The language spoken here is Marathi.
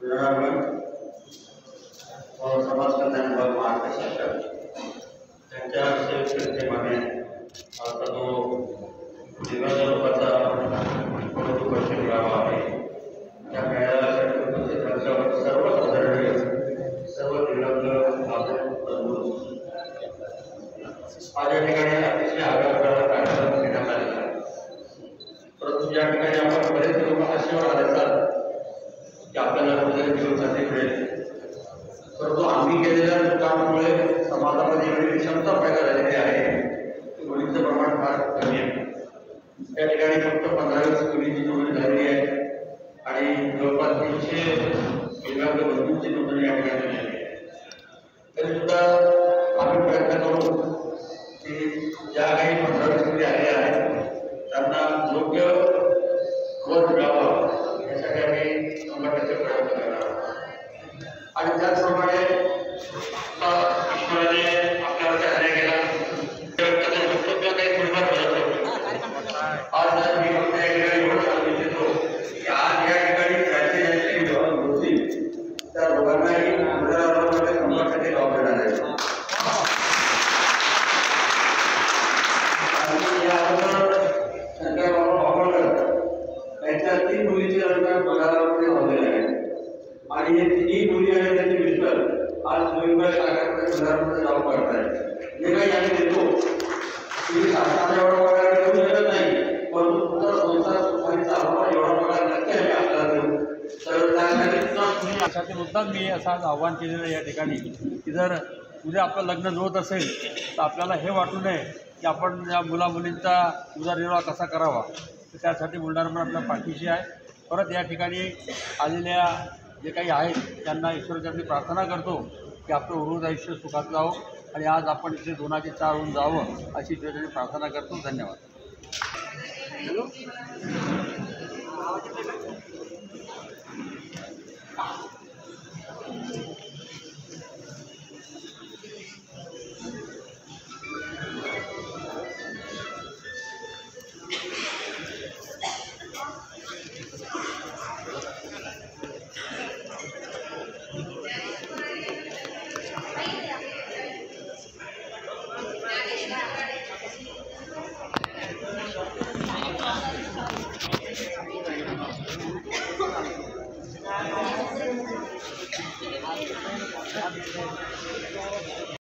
समाज कल्याण विभाग महाराष्ट्र शासन त्यांच्या संस्थेमागे आता जो दिव्यांग लोकांचा पशु मेळावा आहे त्या मेळाव्यासाठी उपस्थित असलेल्या सर्व आदरणीय सर्व दिव्यांग आज या ठिकाणी अतिशय आग्रह कार्यक्रम घेण्यात आलेला आहे। परंतु या ठिकाणी आपण बरेच लोक असे आढळतात की आपल्याला कुठेतरी जीवनसाथी मिळेल, परंतु आम्ही केलेल्या कामामुळे समाजामध्ये एवढी विषमता पैदा झालेली आहे की मुलींचं प्रमाण फार कमी आहे। या ठिकाणी फक्त 15-20 मुलींची नोंदणी झालेली आहे आणि जवळपास 300 दिव्यांग बंधूंची नोंदणी या ठिकाणी झाली आहे। तरी सुद्धा आम्ही प्रयत्न करू की ज्या काही 15-20 मुली आलेल्या आहेत त्यांना योग्य वर्ग मिळावा यासाठी आम्ही संघटनेचे प्रयत्न करणार आहोत। आणि त्याचप्रमाणे ईश्वराने आपल्याला कार्य केला वक्तव्य काही थोडीफार मदत होती। आज मी फक्त या ठिकाणी एवढं सांगू इच्छितो की आज या ठिकाणी ज्यांची विवाह होतील त्या दोघांनाही 15,000 रुपये संघटनेचे लाभ देणार आहे। त्यांच्या 3 मुलीचे लग्न 15,000 रुपये झालेले आहेत आणि हे 3 मुली आणि त्यांचे मिस्टर आज मुंबई सरकारकडे 15,000 रुपये जॉब करतायत। जे काही आम्ही देतो तुम्ही शासनाला एवढा पगार देऊ शकत नाही, परंतु तुमचा संसार सुखाने चालवा एवढा पगार नक्की आम्ही आपल्याला देऊ। तर त्यासाठी मुद्दाम मी असं आव्हान केलेलं या ठिकाणी की जर उद्या आपलं लग्न जुळत असेल तर आपल्याला हे वाटू नये की आपण या मुलामुलींचा उदरनिर्वाह कसा करावा, तर त्यासाठी बुलढाणा पण आपल्या पाठीशी आहे। परत या ठिकाणी आलेल्या जे काही आहेत त्यांना ईश्वराची प्रार्थना करतो की आपलं उर्वरित आयुष्य सुखात जावं आणि आज आपण इथे 2चे 4 होऊन जावं अशी ईश्वराची प्रार्थना करतो। धन्यवाद।